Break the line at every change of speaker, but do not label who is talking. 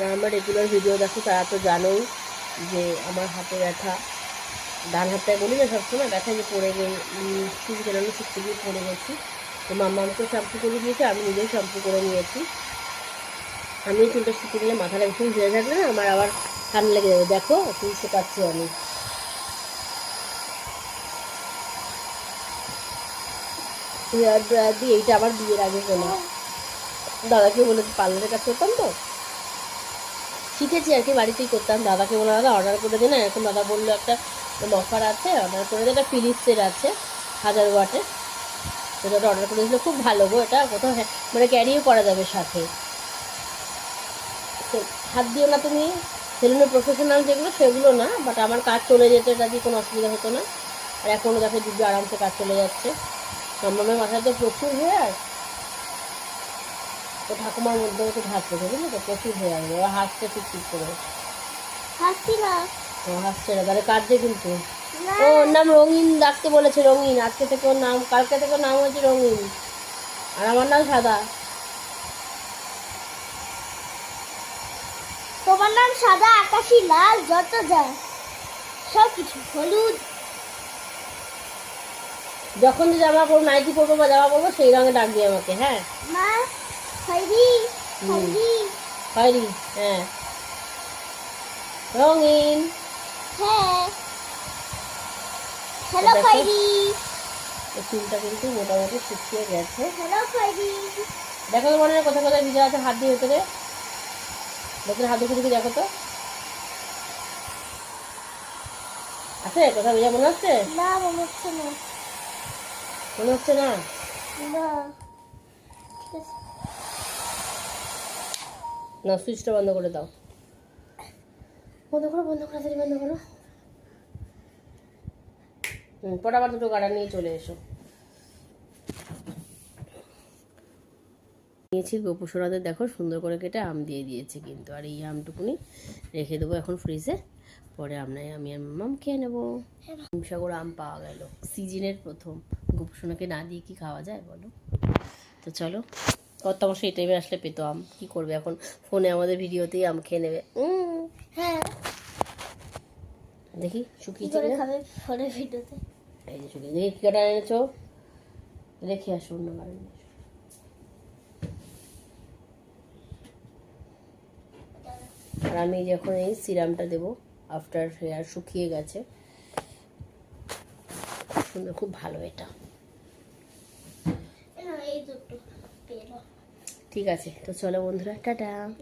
যারা আমার regular video দেখো তারা তো জানোই যে আমার হাতে ব্যথা, ডান হাতটায় বলি না সবসময় ব্যথা, যে পড়ে গিয়ে চুল কেনানো শিখতে গিয়ে পড়ে গেছি। তো মাম্মা আমাকে শ্যাম্পু করে দিয়েছে, আমি নিজেই শ্যাম্পু করে নিয়েছি। আমি চুলটা শিখে নিলে মাথাটা ভীষণ ধুয়ে থাকলে না আমার আবার ঠান্ডা লেগে যাবে। দেখো চুল শেখাচ্ছি আমি। হেয়ার ড্রায়ার দিয়ে, এইটা আবার বিয়ের আগে কেনা, দাদাকে বলে পার্লারের কাছে করতাম তো শিখেছি আর কি, বাড়িতেই করতাম। দাদাকে বলে দাদা অর্ডার করে দিন, এরকম দাদা বললো একটা অফার আছে, অর্ডার করে দিন, একটা ফিলিপসের আছে 1000 ওয়াটের, সেটা অর্ডার করে দিয়েছিল। খুব ভালো গো এটা, কোথাও মানে ক্যারিও করা যাবে সাথে, হাত দিও না তুমি। সেলুনের প্রফেশনাল যেগুলো সেগুলো না, বাট আমার কাজ চলে যেত, এটা দিয়ে কোনো অসুবিধা হতো না। আর এখনও দেখো দিব্যি আরামসে কাজ চলে যাচ্ছে। মামামের মাথায় তো প্রচুর হেয়ার, তো ঠাকুমার মধ্যে একটু হাসছে, বুঝলি তো, প্রচুর হেয়ার, ওরা হাসছে ঠিক ঠিক করে।
হাসছি না,
হাসছে না, তাহলে কাঁদছে কিন্তু। ওর নাম রঙিন রাখতে বলেছে, রঙিন, আজকে থেকে ওর নাম, কালকে থেকে ওর নাম হয়েছে রঙিন, আর আমার নাম সাদা।
তোমার নাম সাদা, আকাশি, লাল, যত যা সব কিছু, হলুদ।
যখন যে জামা পরবো, নাইটি পরবো বা জামা পরবো, সেই রঙে ডাকবি আমাকে। হ্যাঁ
মা, খয়েরি, খয়েরি,
খয়েরি, হ্যাঁ রঙিন,
হ্যাঁ, হ্যালো খয়েরি,
চুলটা কিন্তু মোটামুটি শুকিয়ে গেছে।
হ্যালো খয়েরি।
দেখো তো মনে হয় কোথায় কোথায় ভিজা আছে, হাত দিয়ে ভেতরে, ভেতরে হাত দিয়ে দেখো তো, আছে কোথাও ভিজা মনে হচ্ছে?
না মনে হচ্ছে না,
মনে হচ্ছে না?
না ঠিক আছে।
না, সুইচটা বন্ধ করে দাও, বন্ধ করো, বন্ধ করো, তাড়াতাড়ি বন্ধ করো। পরে আবার দুটো গাড়া নিয়ে চলে এসো। নিয়েছি গোপুসোনাদের, দেখো সুন্দর করে কেটে আম দিয়ে দিয়েছে কিন্তু, আর এই আমটুকুনি রেখে দেবো এখন ফ্রিজে, পরে আমি আর মাম খেয়ে নেবো। হিমসাগর আম পাওয়া গেল, সিজনের প্রথম। গোপুসোনাকে না দিয়ে কি খাওয়া যায় বলো? তো চলো, কর্তামশ এই টাইমে আসলে পেতো আম, কি করবে এখন, ফোনে আমাদের ভিডিওতেই আম খেয়ে নেবে।
হ্যাঁ,
দেখি শুকিয়ে
কি করে
চলে
খাবে ফোনের ভিডিওতে?
এই যে শুকিয়ে, দেখি কি কাটা এনেছো, রেখে আসো অন্য গাড়ি নিয়ে এসো। আর আমি যখন এই সিরামটা দেবো আফটার হেয়ার শুকিয়ে গেছে, খুব সুন্দর, খুব ভালো এটা।
এই দুটো পেলো।
ঠিক আছে, তো চলো বন্ধুরা, টাটা।